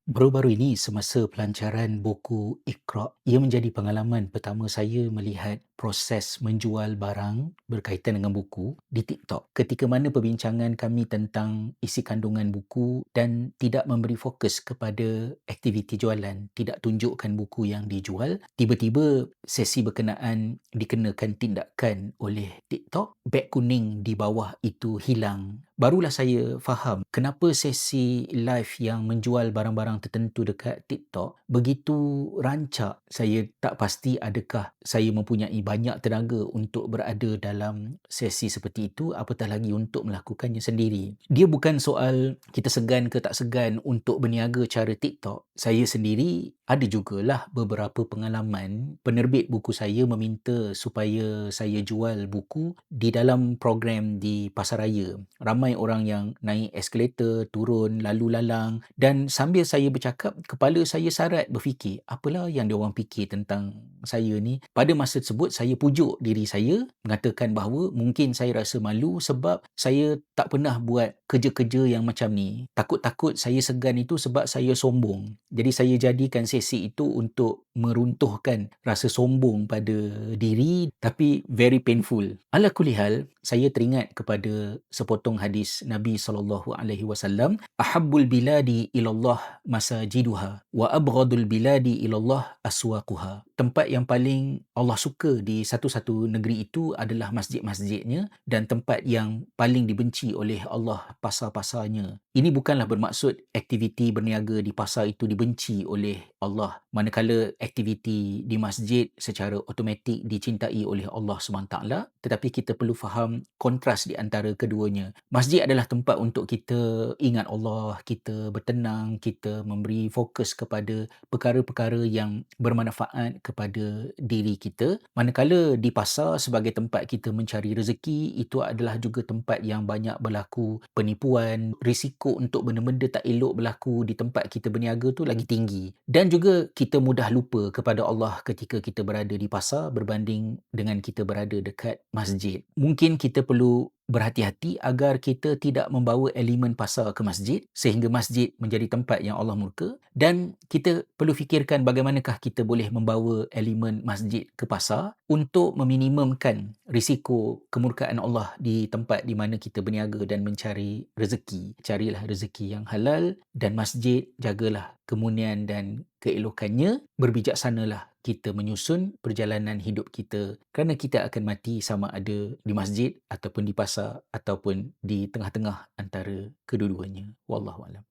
Baru-baru ini semasa pelancaran buku Iqra, ia menjadi pengalaman pertama saya melihat proses menjual barang berkaitan dengan buku di TikTok. Ketika mana perbincangan kami tentang isi kandungan buku dan tidak memberi fokus kepada aktiviti jualan, tidak tunjukkan buku yang dijual, tiba-tiba sesi berkenaan dikenakan tindakan oleh TikTok, beg kuning di bawah itu hilang. Barulah saya faham kenapa sesi live yang menjual barang-barang tertentu dekat TikTok begitu rancak. Saya tak pasti adakah saya mempunyai banyak tenaga untuk berada dalam sesi seperti itu, apatah lagi untuk melakukannya sendiri. Dia bukan soal kita segan ke tak segan untuk berniaga cara TikTok. Saya sendiri ada jugalah beberapa pengalaman penerbit buku saya meminta supaya saya jual buku di dalam program di pasaraya. Ramai orang yang naik eskalator, turun, lalu lalang, dan sambil saya bercakap, kepala saya sarat berfikir, apalah yang diorang fikir tentang saya ni. Pada masa tersebut, saya pujuk diri saya, mengatakan bahawa mungkin saya rasa malu sebab saya tak pernah buat kerja-kerja yang macam ni. Takut-takut saya segan itu sebab saya sombong. Jadi saya jadikan sesi itu untuk meruntuhkan rasa sombong pada diri, tapi very painful. Ala kulihal, saya teringat kepada sepotong hadis Nabi SAW, ahabbul biladi ilallah masajiduha wa abghadul biladi ilallah aswaquha. Tempat yang paling Allah suka di satu-satu negeri itu adalah masjid-masjidnya, dan tempat yang paling dibenci oleh Allah pasar-pasarnya. Ini bukanlah bermaksud aktiviti berniaga di pasar itu dibenci oleh Allah, manakala aktiviti di masjid secara automatik dicintai oleh Allah SWT, tetapi kita perlu faham kontras di antara keduanya. Masjid adalah tempat untuk kita ingat Allah, kita bertenang, kita memberi fokus kepada perkara-perkara yang bermanfaat kepada diri kita. Manakala di pasar sebagai tempat kita mencari rezeki, itu adalah juga tempat yang banyak berlaku penipuan, risiko untuk benda-benda tak elok berlaku di tempat kita berniaga tu lagi tinggi. Dan juga kita mudah lupa kepada Allah ketika kita berada di pasar berbanding dengan kita berada dekat masjid. Mungkin kita perlu berhati-hati agar kita tidak membawa elemen pasar ke masjid sehingga masjid menjadi tempat yang Allah murka, dan kita perlu fikirkan bagaimanakah kita boleh membawa elemen masjid ke pasar untuk meminimumkan risiko kemurkaan Allah di tempat di mana kita berniaga dan mencari rezeki. Carilah rezeki yang halal, dan masjid jagalah kemunian dan keelokannya. Berbijaksanalah kita menyusun perjalanan hidup kita, kerana kita akan mati sama ada di masjid ataupun di pasar ataupun di tengah-tengah antara kedua-duanya. Wallahualam.